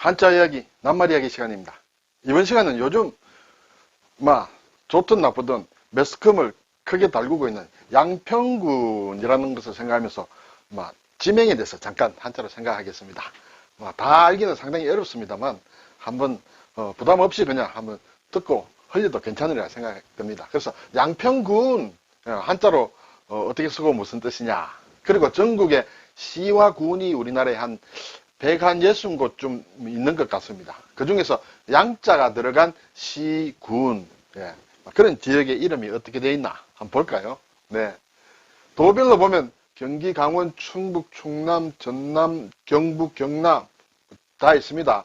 한자 이야기, 낱말 이야기 시간입니다. 이번 시간은 요즘 좋든 나쁘든 매스컴을 크게 달구고 있는 양평군이라는 것을 생각하면서 지명에 대해서 잠깐 한자로 생각하겠습니다. 다 알기는 상당히 어렵습니다만 한번 부담 없이 그냥 한번 듣고 흘려도 괜찮으리라 생각됩니다. 그래서 양평군 한자로 어떻게 쓰고 무슨 뜻이냐, 그리고 전국에 시와 군이 우리나라에 한 160곳 있는 것 같습니다. 그 중에서 양자가 들어간 시, 군, 그런 지역의 이름이 어떻게 되어 있나 한번 볼까요? 네. 도별로 보면 경기, 강원, 충북, 충남, 전남, 경북, 경남 다 있습니다.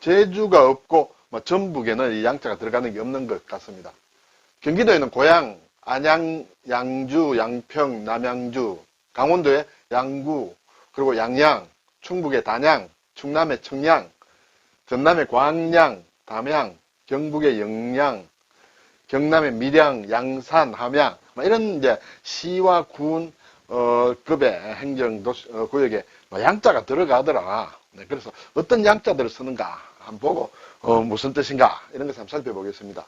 제주가 없고 전북에는 이 양자가 들어가는 게 없는 것 같습니다. 경기도에는 고양, 안양, 양주, 양평, 남양주, 강원도에 양구, 그리고 양양, 충북의 단양, 충남의 청양, 전남의 광양, 담양, 경북의 영양, 경남의 밀양, 양산, 함양, 이런 이제 시와 군 급의 행정도시 구역에 양자가 들어가더라. 네, 그래서 어떤 양자들을 쓰는가 한번 보고 무슨 뜻인가 이런 것을 한번 살펴보겠습니다.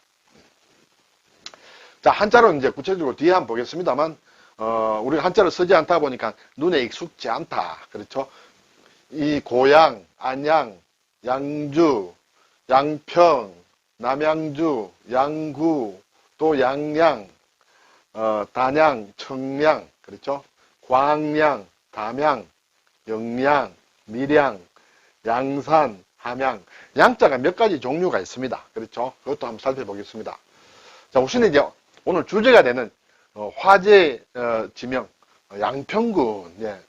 자, 한자로 이제 구체적으로 뒤에 한번 보겠습니다만 우리가 한자를 쓰지 않다 보니까 눈에 익숙지 않다. 그렇죠? 이 고양, 안양, 양주, 양평, 남양주, 양구, 또 양양, 단양, 청양, 그렇죠? 광양, 담양, 영양, 밀양, 양산, 함양. 양자가 몇 가지 종류가 있습니다. 그렇죠? 그것도 한번 살펴보겠습니다. 자, 우선은 이제 오늘 주제가 되는 화제 지명, 양평군. 예.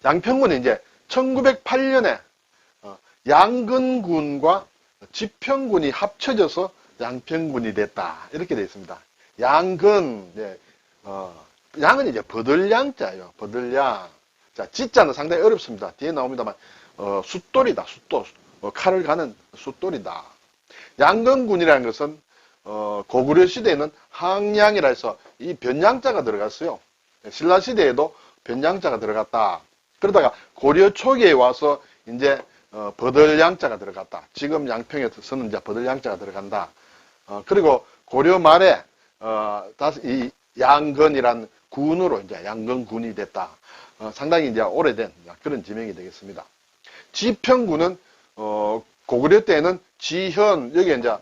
양평군은 이제 1908년에 양근군과 지평군이 합쳐져서 양평군이 됐다. 이렇게 되어 있습니다. 양근, 양은 이제 버들양자예요. 버들양. 자, 지자는 상당히 어렵습니다. 뒤에 나옵니다만, 숫돌이다. 숫돌. 칼을 가는 숫돌이다. 양근군이라는 것은, 고구려 시대에는 항양이라 해서 이 변양자가 들어갔어요. 신라 시대에도 변양자가 들어갔다. 그러다가 고려 초기에 와서 이제 버들양자가 들어갔다. 지금 양평에 쓰는 이제 버들양자가 들어간다. 그리고 고려 말에 다시 이 양건이란 군으로 이제 양건군이 됐다. 상당히 이제 오래된 그런 지명이 되겠습니다. 지평군은 고구려 때에는 지현 여기에 이제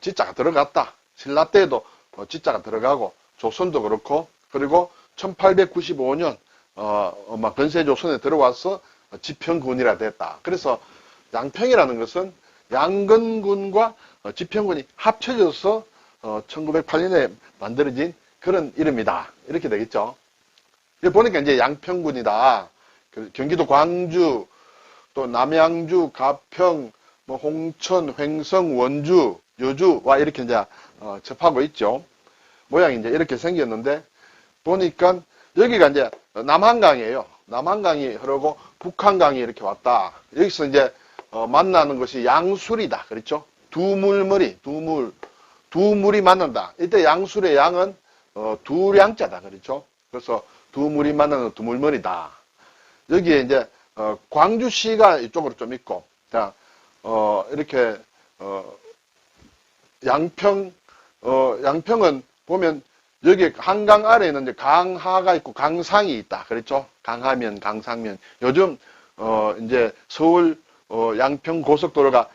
지자가 들어갔다. 신라 때에도 지자가 들어가고 조선도 그렇고, 그리고 1895년 건세조선에 들어와서 지평군이라 됐다. 그래서 양평이라는 것은 양건군과 지평군이 합쳐져서 1908년에 만들어진 그런 이름이다. 이렇게 되겠죠. 여기 보니까 이제 양평군이다. 경기도 광주, 또 남양주, 가평, 홍천, 횡성, 원주, 여주와 이렇게 이제 접하고 있죠. 모양이 이제 이렇게 생겼는데, 보니까 여기가 이제 남한강이에요. 남한강이 흐르고 북한강이 이렇게 왔다. 여기서 이제 만나는 것이 양술이다. 그렇죠? 두물머리, 두물이 만난다. 이때 양술의 양은 두량자다. 그렇죠? 그래서 두물이 만나는 두물머리다. 여기에 이제 광주시가 이쪽으로 좀 있고, 자, 이렇게 양평은 보면 여기 한강 아래에는 이제 강하가 있고 강상이 있다. 그렇죠? 강하면, 강상면. 요즘, 이제 서울, 양평 고속도로가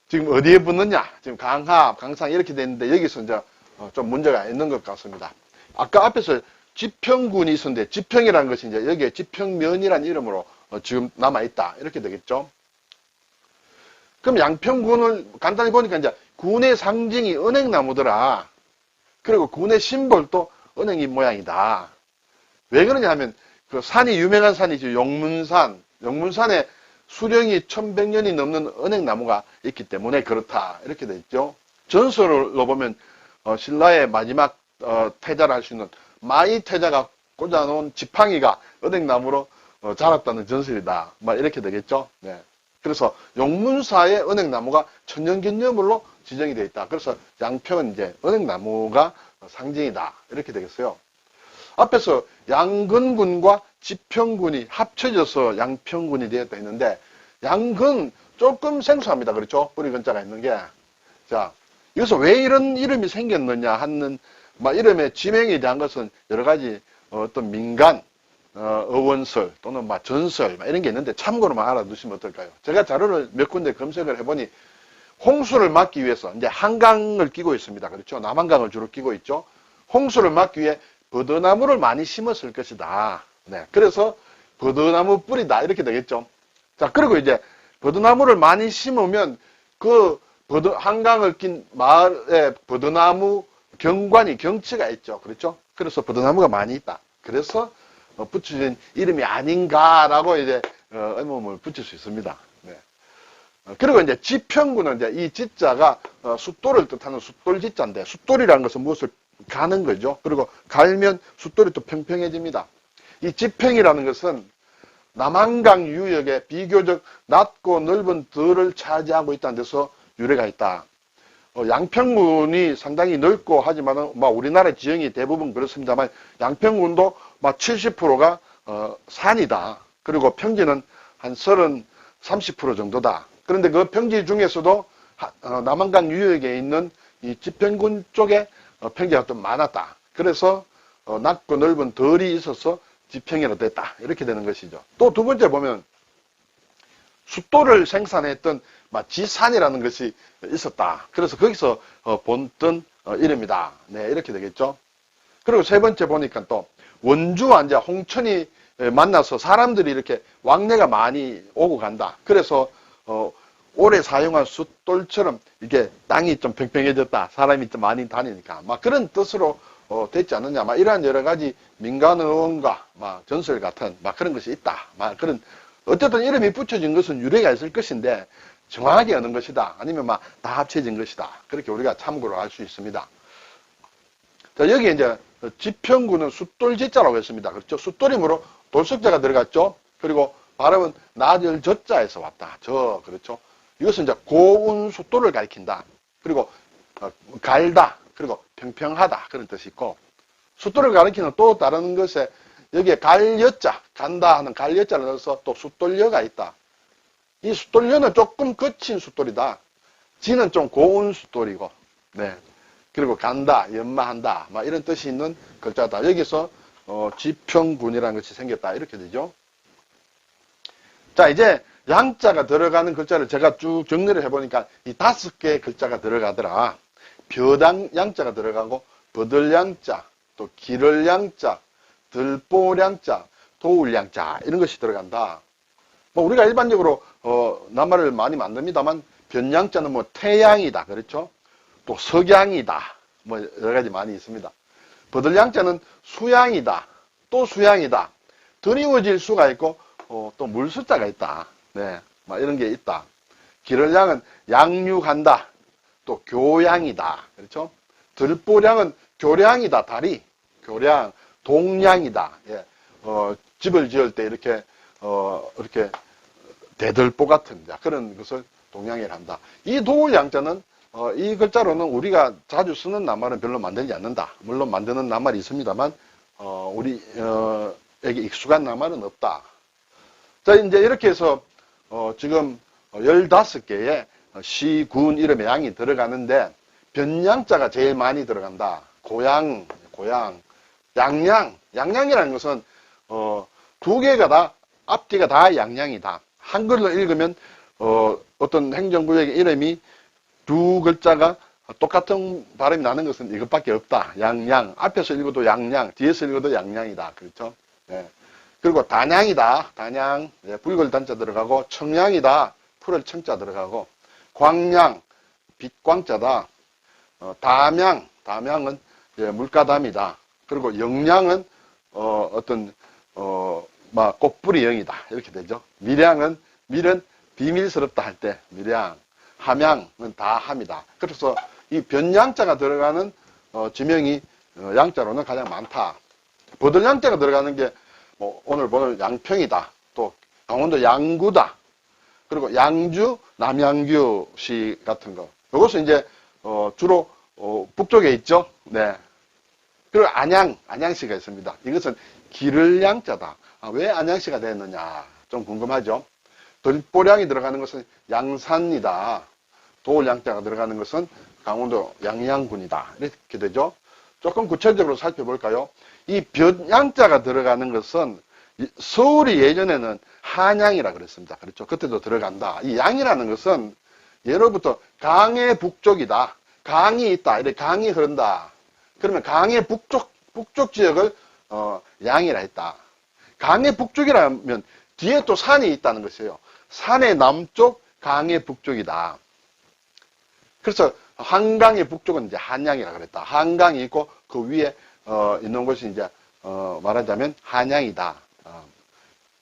지금 어디에 붙느냐? 지금 강하, 강상 이렇게 돼 있는데 여기서 이제 좀 문제가 있는 것 같습니다. 아까 앞에서 지평군이 있었는데 지평이라는 것이 이제 여기에 지평면이라는 이름으로 지금 남아있다. 이렇게 되겠죠? 그럼 양평군을 간단히 보니까 이제 군의 상징이 은행나무더라. 그리고 군의 심볼도 은행이 모양이다. 왜 그러냐 하면 그 산이 유명한 산이죠. 용문산. 용문산에 수령이 1100년이 넘는 은행나무가 있기 때문에 그렇다. 이렇게 돼 있죠. 전설로 보면 신라의 마지막 태자를 할 수 있는 마이태자가 꽂아놓은 지팡이가 은행나무로 자랐다는 전설이다. 이렇게 되겠죠. 네. 그래서 용문사의 은행나무가 천년기념물로 지정이 되어 있다. 그래서 양평은 이제 은행나무가 상징이다. 이렇게 되겠어요. 앞에서 양근군과 지평군이 합쳐져서 양평군이 되었다 했는데 양근 조금 생소합니다. 그렇죠? 뿌리 근자가 있는 게. 자, 여기서 왜 이런 이름이 생겼느냐 하는, 이름의 지명에 대한 것은 여러 가지 어떤 민간, 어원설 또는 전설 이런 게 있는데 참고로만 알아두시면 어떨까요? 제가 자료를 몇 군데 검색을 해보니 홍수를 막기 위해서 이제 한강을 끼고 있습니다. 그렇죠? 남한강을 주로 끼고 있죠. 홍수를 막기 위해 버드나무를 많이 심었을 것이다. 네, 그래서 버드나무 뿌리다 이렇게 되겠죠. 자, 그리고 이제 버드나무를 많이 심으면 그 한강을 낀 마을에 버드나무 경치가 있죠. 그렇죠? 그래서 버드나무가 많이 있다. 그래서 붙여진 이름이 아닌가라고 이제 의문을 붙일 수 있습니다. 네. 그리고 이제 지평구는 이제 이 지자가 숫돌을 뜻하는 숫돌지자인데, 숫돌이라는 것은 무엇을 가는 거죠. 그리고 갈면 숫돌이 또 평평해집니다. 이 지평이라는 것은 남한강 유역에 비교적 낮고 넓은 들을 차지하고 있다는 데서 유래가 있다. 양평군이 상당히 넓고 하지만은 우리나라 지형이 대부분 그렇습니다만 양평군도 70%가 산이다. 그리고 평지는 한 30% 정도다. 그런데 그 평지 중에서도 남한강 유역에 있는 이 지평군 쪽에 평지가 좀 많았다. 그래서 낮고 넓은 덜이 있어서 지평이라 됐다. 이렇게 되는 것이죠. 또 두 번째 보면 숫돌을 생산했던 지산이라는 것이 있었다. 그래서 거기서 본뜬 이름이다. 네, 이렇게 되겠죠. 그리고 세 번째 보니까 또 원주와 이제 홍천이 만나서 사람들이 이렇게 왕래가 많이 오고 간다. 그래서 오래 사용한 숫돌처럼 이게 땅이 좀 평평해졌다. 사람이 좀 많이 다니니까 그런 뜻으로 됐지 않느냐. 이러한 여러 가지 민간어원과 전설 같은 그런 것이 있다. 그런 어쨌든 이름이 붙여진 것은 유래가 있을 것인데 정확하게 어느 것이다. 아니면 다 합쳐진 것이다. 그렇게 우리가 참고로 할 수 있습니다. 자, 여기 이제 지평구는 숫돌지자라고 했습니다. 그렇죠? 숫돌이므로 돌석자가 들어갔죠. 그리고 발음은 나절 저자에서 왔다. 그렇죠? 이것은 이제 고운 숫돌을 가리킨다. 그리고 갈다. 그리고 평평하다. 그런 뜻이 있고, 숫돌을 가리키는 또 다른 것에 여기에 갈여자, 간다 하는 갈여자를 넣어서 또 숫돌여가 있다. 이 숫돌여는 조금 거친 숫돌이다. 지는 좀 고운 숫돌이고, 네. 그리고 간다, 연마한다, 이런 뜻이 있는 글자다. 여기서 지평군이라는 것이 생겼다. 이렇게 되죠. 자, 이제 양자가 들어가는 글자를 제가 쭉 정리를 해보니까 이 5개의 글자가 들어가더라. 벼당 양자가 들어가고, 버들양자, 또 기를양자, 들보량자, 도울량자 이런 것이 들어간다. 우리가 일반적으로 낱말을 많이 만듭니다만 변양자는 태양이다. 그렇죠? 또 석양이다. 여러 가지 많이 있습니다. 버들양자는 수양이다. 또 수양이다. 드리워질 수가 있고 또 물수자가 있다. 네, 이런 게 있다. 기를량은 양육한다. 또 교양이다. 그렇죠? 들보량은 교량이다. 다리. 교량. 동량이다. 예. 집을 지을 때 이렇게 대들보 같은 그런 것을 동량이라 한다. 이 도울양자는 이 글자로는 우리가 자주 쓰는 낱말은 별로 만들지 않는다. 물론 만드는 낱말이 있습니다만 우리에게 익숙한 낱말은 없다. 자, 이제 이렇게 해서 지금 15개의 시군 이름의 양이 들어가는데 변양자가 제일 많이 들어간다. 고양, 양양이라는 것은 두 개가 다 앞뒤가 다 양양이다. 한글로 읽으면 어떤 행정구역의 이름이 두 글자가 똑같은 발음이 나는 것은 이것밖에 없다. 양양. 앞에서 읽어도 양양, 뒤에서 읽어도 양양이다. 그렇죠? 네. 그리고 단양이다. 단양. 네, 붉을 단자 들어가고, 청양이다. 푸를 청자 들어가고, 광양, 빛광자다. 담양은 물가담이다. 그리고 영양은 꽃뿌리 영이다. 이렇게 되죠. 밀은 비밀스럽다 할 때 밀양. 함양은 다 함이다. 그래서 이 변양자가 들어가는 지명이 양자로는 가장 많다. 버들양자가 들어가는 게 오늘 보는 양평이다. 또 강원도 양구다. 그리고 양주, 남양주시 같은 거. 이것은 이제 주로 북쪽에 있죠. 네. 그리고 안양시가 있습니다. 이것은 기를양자다. 왜 안양시가 됐느냐 좀 궁금하죠. 들보량이 들어가는 것은 양산이다. 도울 양자가 들어가는 것은 강원도 양양군이다. 이렇게 되죠. 조금 구체적으로 살펴볼까요? 이 볕 양자가 들어가는 것은 서울이 예전에는 한양이라 그랬습니다. 그렇죠. 그때도 들어간다. 이 양이라는 것은 예로부터 강의 북쪽이다. 강이 있다. 이렇게 강이 흐른다. 그러면 강의 북쪽 지역을 양이라 했다. 강의 북쪽이라면 뒤에 또 산이 있다는 것이에요. 산의 남쪽, 강의 북쪽이다. 그래서 한강의 북쪽은 이제 한양이라 그랬다. 한강이 있고 그 위에 있는 곳이 이제 말하자면 한양이다.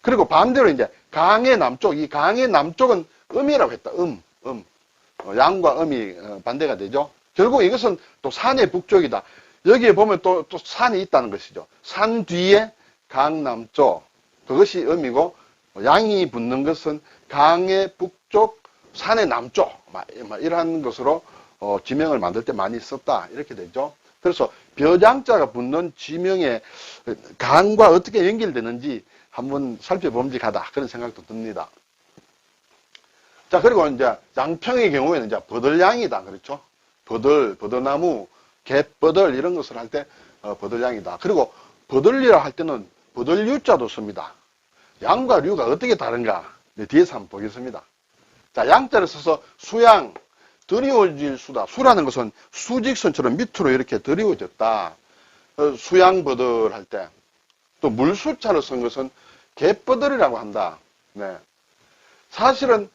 그리고 반대로 이제 강의 남쪽, 이 강의 남쪽은 음이라고 했다. 양과 음이 반대가 되죠. 결국 이것은 또 산의 북쪽이다. 여기에 보면 또 산이 있다는 것이죠. 산 뒤에 강 남쪽, 그것이 음이고, 양이 붙는 것은 강의 북쪽, 산의 남쪽, 이러한 것으로 지명을 만들 때 많이 썼다. 이렇게 되죠. 그래서 벼장자가 붙는 지명의 강과 어떻게 연결되는지 한번 살펴봄직하다. 그런 생각도 듭니다. 자, 그리고 이제 양평의 경우에는 이제 버들양이다. 그렇죠? 버들나무, 갯버들 이런 것을 할 때 버들양이다. 그리고 버들리라 할 때는 버들류자도 씁니다. 양과 류가 어떻게 다른가? 네, 뒤에서 한번 보겠습니다. 자, 양자를 써서 수양, 드리워질 수다. 수라는 것은 수직선처럼 밑으로 이렇게 드리워졌다. 수양버들 할 때. 또 물수자를 쓴 것은 갯버들이라고 한다. 네. 사실은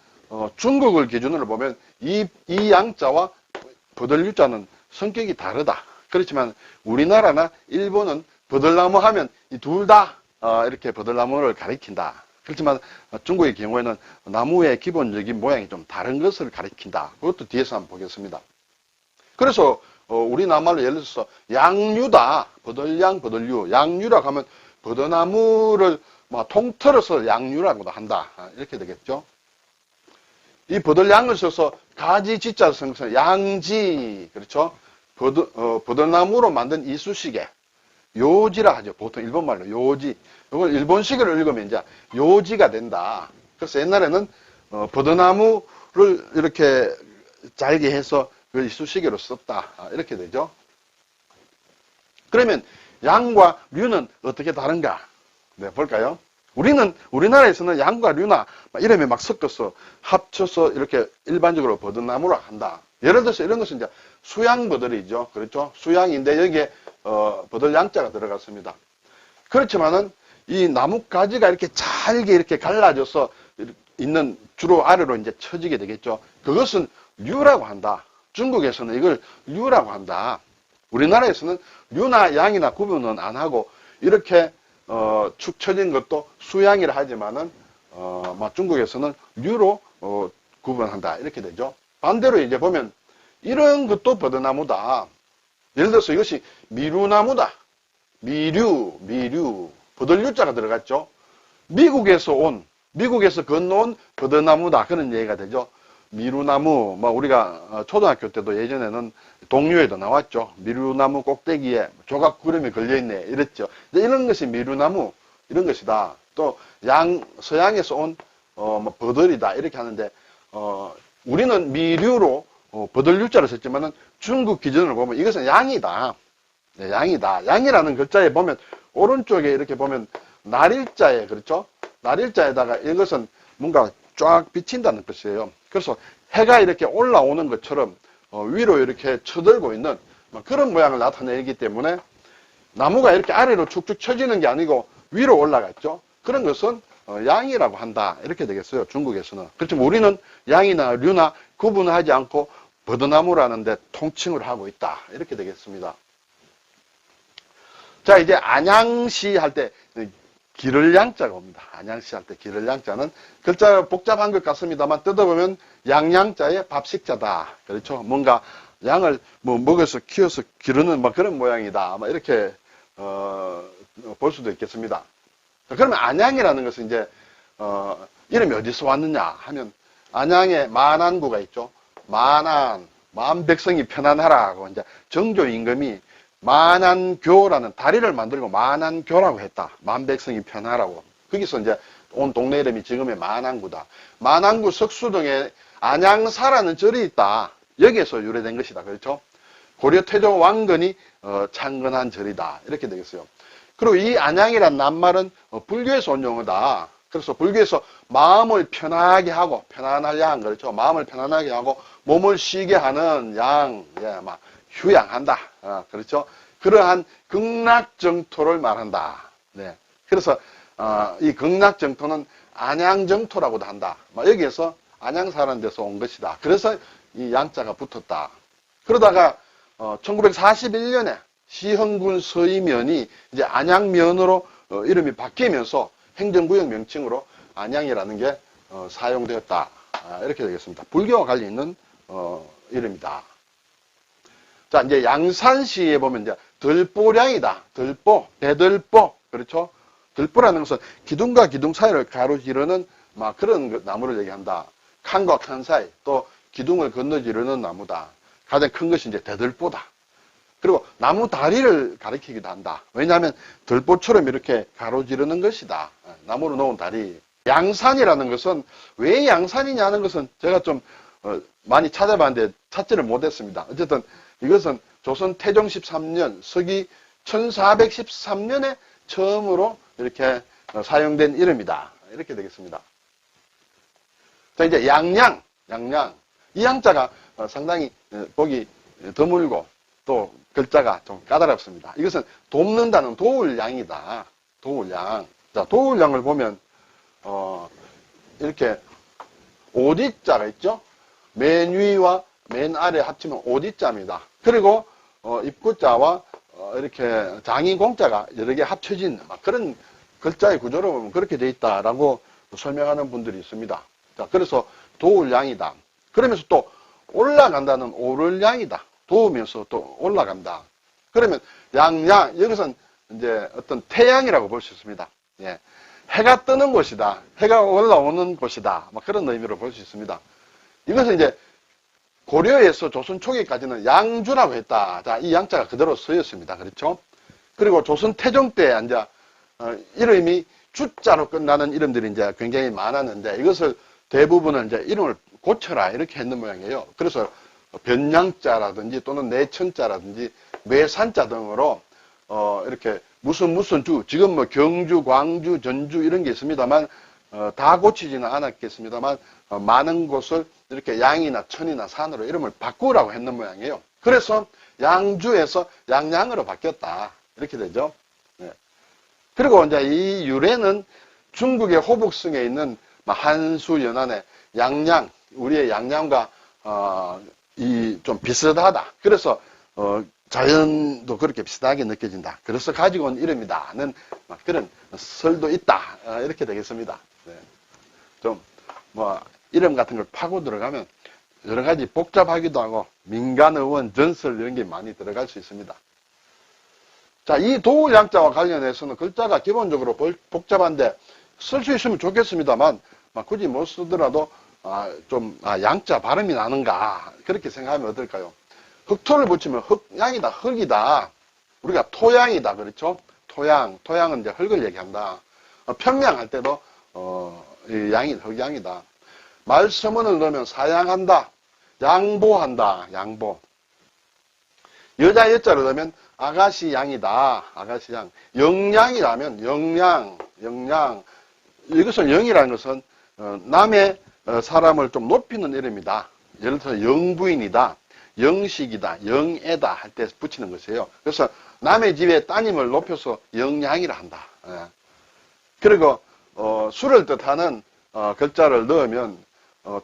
중국을 기준으로 보면 이 양자와 버들류자는 성격이 다르다. 그렇지만 우리나라나 일본은 버들나무 하면 이 둘 다 이렇게 버들나무를 가리킨다. 그렇지만 중국의 경우에는 나무의 기본적인 모양이 좀 다른 것을 가리킨다. 그것도 뒤에서 한번 보겠습니다. 그래서 우리나라말로 예를 들어서 양류다. 버들양, 버들류. 양류라고 하면 버드나무를 통틀어서 양류라고도 한다. 이렇게 되겠죠. 이 버들양을 써서 가지 지자를 쓴 것은 양지. 그렇죠. 버들나무로 만든 이쑤시개. 요지라 하죠. 보통 일본말로 요지. 이걸 일본식으로 읽으면 이제 요지가 된다. 그래서 옛날에는 버드나무를 이렇게 잘게 해서 그 이쑤시개로 썼다. 이렇게 되죠. 그러면 양과 류는 어떻게 다른가? 네, 볼까요? 우리나라에서는 양과 류나 이름에 막 섞어서 합쳐서 이렇게 일반적으로 버드나무라 한다. 예를 들어서 이런 것은 이제 수양버들이죠. 그렇죠? 수양인데 여기에 버들 양자가 들어갔습니다. 그렇지만은 이 나뭇가지가 이렇게 잘게 이렇게 갈라져서 있는 주로 아래로 이제 쳐지게 되겠죠. 그것은 류라고 한다. 중국에서는 이걸 류라고 한다. 우리나라에서는 류나 양이나 구분은 안 하고 이렇게 축 처진 것도 수양이라 하지만은 중국에서는 류로 구분한다. 이렇게 되죠. 반대로 이제 보면 이런 것도 버드나무다. 예를 들어서 이것이 미루나무다. 미류. 버들류자가 들어갔죠. 미국에서 건너온 버드나무다. 그런 얘기가 되죠. 미루나무, 우리가 초등학교 때도 예전에는 동요에도 나왔죠. 미루나무 꼭대기에 조각 구름이 걸려있네. 이랬죠. 이런 것이 미루나무, 이런 것이다. 또, 서양에서 온, 버들이다. 이렇게 하는데, 우리는 미류로, 버들류자를 썼지만은 중국 기준으로 보면 이것은 양이다. 네, 양이다. 양이라는 글자에 보면, 오른쪽에 이렇게 보면, 날일자에, 그렇죠? 날일자에다가 이것은 뭔가 쫙 비친다는 뜻이에요. 그래서 해가 이렇게 올라오는 것처럼 위로 이렇게 쳐들고 있는 그런 모양을 나타내기 때문에 나무가 이렇게 아래로 축축 쳐지는 게 아니고 위로 올라갔죠. 그런 것은 양이라고 한다. 이렇게 되겠어요. 중국에서는. 그렇지만 우리는 양이나 류나 구분하지 않고 버드나무라는 데 통칭을 하고 있다. 이렇게 되겠습니다. 자, 이제 안양시 할 때 기를 양자가 옵니다. 안양시 할 때 기를 양자는 글자가 복잡한 것 같습니다만 뜯어보면 양양자의 밥식자다. 그렇죠. 뭔가 양을 먹어서 키워서 기르는 그런 모양이다. 이렇게 볼 수도 있겠습니다. 그러면 안양이라는 것은 이제 이름이 어디서 왔느냐 하면 안양에 만안구가 있죠. 만안, 만백성이 편안하라고 이제 정조 임금이 만안교라는 다리를 만들고 만안교라고 했다. 만백성이 편하라고. 거기서 이제 온 동네 이름이 지금의 만안구다. 만안구 석수동에 안양사라는 절이 있다. 여기에서 유래된 것이다. 그렇죠? 고려 태조 왕건이 창건한 절이다. 이렇게 되겠어요. 그리고 이 안양이란 낱말은 불교에서 온 용어다. 그래서 불교에서 마음을 편하게 하고, 편안할 양, 그렇죠? 마음을 편안하게 하고, 몸을 쉬게 하는 양, 예, 막, 휴양한다. 그렇죠? 그러한 극락정토를 말한다. 네. 그래서, 이 극락정토는 안양정토라고도 한다. 여기에서 안양사라는 데서 온 것이다. 그래서 이 양자가 붙었다. 그러다가, 1941년에 시흥군 서이면이 이제 안양면으로 이름이 바뀌면서 행정구역 명칭으로 안양이라는 게 사용되었다. 이렇게 되겠습니다. 불교와 관련 있는 이름이다. 자, 이제 양산시에 보면 이제 들보량이다. 들보, 대들보, 그렇죠? 들보라는 것은 기둥과 기둥 사이를 가로지르는 막 그런 나무를 얘기한다. 칸과 칸 사이, 또 기둥을 건너지르는 나무다. 가장 큰 것이 이제 대들보다. 그리고 나무 다리를 가리키기도 한다. 왜냐하면 들보처럼 이렇게 가로지르는 것이다. 나무로 놓은 다리. 양산이라는 것은 왜 양산이냐는 것은 제가 좀 많이 찾아봤는데 찾지를 못했습니다. 어쨌든 이것은 조선 태종 13년 서기 1413년에 처음으로 이렇게 사용된 이름이다. 이렇게 되겠습니다. 자, 이제 양양. 이 양자가 상당히 보기 드물고 또 글자가 좀 까다롭습니다. 이것은 돕는다는 도울양이다. 도울양. 자, 도울양을 보면 이렇게 오디자가 있죠. 맨 위와 맨 아래 합치면 오디자입니다. 그리고 입구자와 이렇게 장인공자가 여러 개 합쳐진 그런 글자의 구조로 보면 그렇게 돼 있다라고 설명하는 분들이 있습니다. 자, 그래서 도울양이다. 그러면서 또 올라간다는 오를양이다. 도우면서 또 올라간다. 그러면 양양, 여기서는 이제 어떤 태양이라고 볼 수 있습니다. 예. 해가 뜨는 곳이다. 해가 올라오는 곳이다. 그런 의미로 볼 수 있습니다. 이것은 이제 고려에서 조선 초기까지는 양주라고 했다. 자, 이 양자가 그대로 쓰였습니다. 그렇죠? 그리고 조선 태종 때 이제 이름이 주자로 끝나는 이름들이 이제 굉장히 많았는데 이것을 대부분은 이제 이름을 고쳐라 이렇게 했는 모양이에요. 그래서 변양자라든지 또는 내천자라든지 매산자 등으로 이렇게 무슨 주, 지금 뭐 경주, 광주, 전주 이런 게 있습니다만 다 고치지는 않았겠습니다만 많은 곳을 이렇게 양이나 천이나 산으로 이름을 바꾸라고 했는 모양이에요. 그래서 양주에서 양양으로 바뀌었다. 이렇게 되죠. 네. 그리고 이제 이 유래는 중국의 호북성에 있는 한수 연안의 양양, 우리의 양양과 이 좀 비슷하다. 그래서 자연도 그렇게 비슷하게 느껴진다. 그래서 가지고 온 이름이다는 그런 설도 있다. 이렇게 되겠습니다. 네. 좀 뭐 이름 같은 걸 파고 들어가면 여러 가지 복잡하기도 하고 민간의원, 전설 이런 게 많이 들어갈 수 있습니다. 자, 이 도울양자와 관련해서는 글자가 기본적으로 복잡한데 쓸 수 있으면 좋겠습니다만 굳이 못 쓰더라도 양자 발음이 나는가 그렇게 생각하면 어떨까요? 흑토를 붙이면 흑양이다, 흙이다. 우리가 토양이다, 그렇죠? 토양은 이제 흙을 얘기한다. 평양할 때도 흑양이다. 말서문을 넣으면 사양한다, 양보한다, 양보. 여자 여자를 넣으면 아가씨 양이다, 아가씨 양. 영양이라면 영양. 이것은 영이라는 것은 남의 사람을 좀 높이는 이름이다. 예를 들어서 영부인이다, 영식이다, 영애다 할 때 붙이는 것이에요. 그래서 남의 집에 따님을 높여서 영양이라 한다. 예. 그리고 술을 뜻하는 글자를 넣으면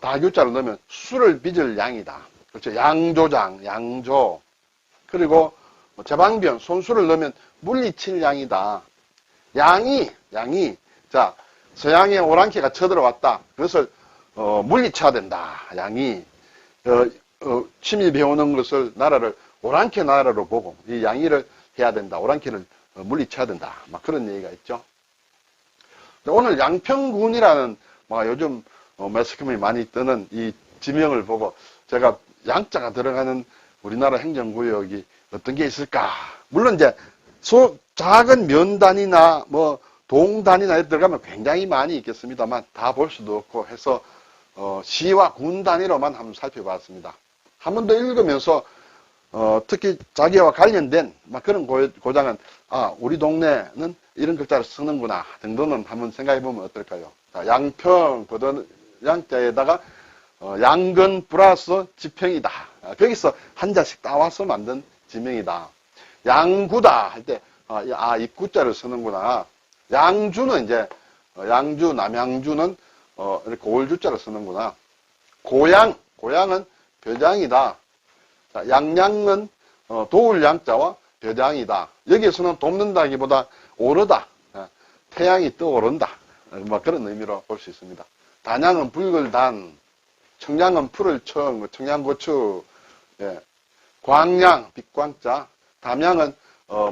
다교자를 넣으면 술을 빚을 양이다. 그렇죠. 양조장, 양조. 그리고 제방변, 손수를 넣으면 물리칠 양이다. 양이 자, 서양의 오랑캐가 쳐들어왔다. 그것을 물리쳐야 된다. 양이 침이 배우는 것을 나라를 오랑캐 나라로 보고 이 양이를 해야 된다. 오랑캐를 물리쳐야 된다. 그런 얘기가 있죠. 오늘 양평군이라는 요즘 매스컴이 많이 뜨는 이 지명을 보고 제가 양자가 들어가는 우리나라 행정구역이 어떤 게 있을까? 물론 이제 작은 면단이나 동단위나 들어가면 굉장히 많이 있겠습니다만 다 볼 수도 없고 해서 시와 군 단위로만 한번 살펴봤습니다. 한 번 더 읽으면서 특히 자기와 관련된 막 그런 고장은 우리 동네는 이런 글자를 쓰는구나 등등은 한번 생각해 보면 어떨까요? 자, 양평 거든 양자에다가 양근 플러스 지평이다. 거기서 한자씩 따와서 만든 지명이다. 양구다 할 때 입구자를 쓰는구나. 양주는 이제 양주 남양주는 이렇게 올주자를 쓰는구나. 고향은 벼장이다. 자, 양양은 도울 양자와 벼장이다. 여기에서는 돕는다기보다 오르다. 태양이 떠오른다. 뭐 그런 의미로 볼 수 있습니다. 단양은 붉을단, 청양은 푸를 청, 청양고추, 예. 광양, 빛광자, 담양은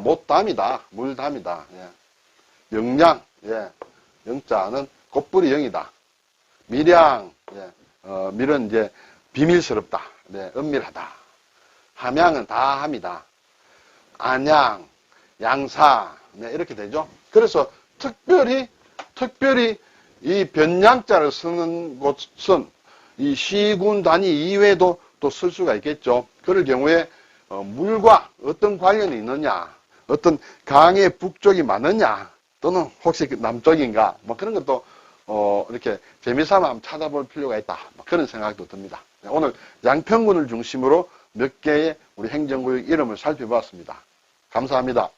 못담이다, 물담이다. 예. 영양, 예. 영자는 곱불이 영이다. 밀양, 예. 밀은 이제 비밀스럽다, 네. 은밀하다. 함양은 다함이다. 안양, 양사, 네. 이렇게 되죠. 그래서 특별히 이 변양자를 쓰는 곳은 이 시군 단위 이외에도 또 쓸 수가 있겠죠. 그럴 경우에 물과 어떤 관련이 있느냐, 어떤 강의 북쪽이 많으냐, 또는 혹시 남쪽인가, 뭐 그런 것도 이렇게 재미삼아 한번 찾아볼 필요가 있다. 뭐 그런 생각도 듭니다. 오늘 양평군을 중심으로 몇 개의 우리 행정구역 이름을 살펴보았습니다. 감사합니다.